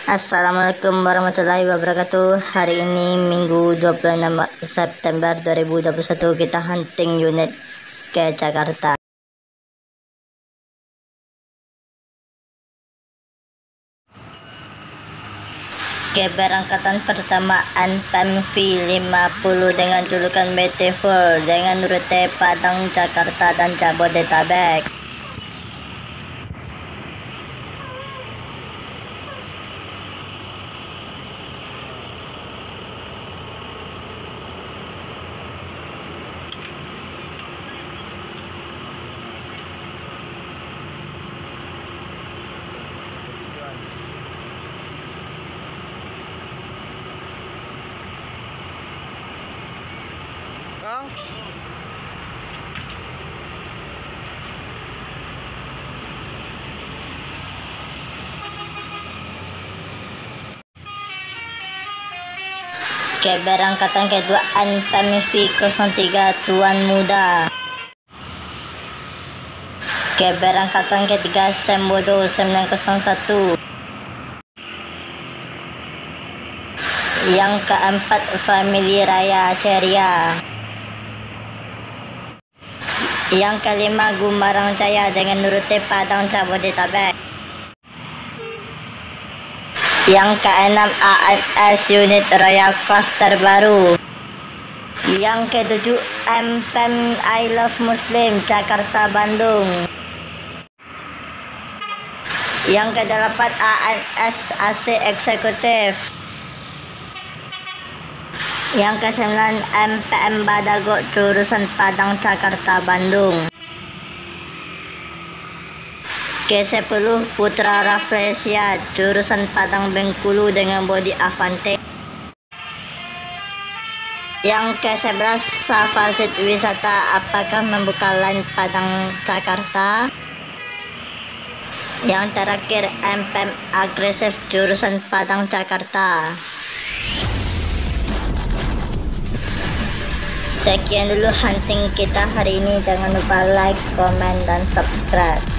Assalamualaikum warahmatullahi wabarakatuh. Hari ini Minggu 26 September 2021, kita hunting unit ke Jakarta. Keberangkatan pertama ANPEM V50 dengan julukan Beautiful dengan rute Padang, Jakarta dan Jabodetabek. Keberangkatan kedua ANPEM V03 Tuan Muda. Keberangkatan ketiga Sembodo 901. Yang keempat Family Raya Ceria. Yang kelima Gumarang Jaya dengan rute Padang, Jabodetabek. Yang keenam ANS unit Royal Class terbaru. Yang ketujuh ANPEM I Love Muslim Jakarta Bandung. Yang kedelapan ANS AC Eksekutif. Yang kesembilan ANPEM Badago jurusan Padang Jakarta Bandung. Ke-10 Putra Rafflesia jurusan Padang Bengkulu dengan bodi Avante. Yang ke-11 Safasid Wisata apakah membuka line Padang Jakarta. Yang terakhir ANPEM Agresif jurusan Padang Jakarta. Sekian dulu hunting kita hari ini, jangan lupa like, komen, dan subscribe.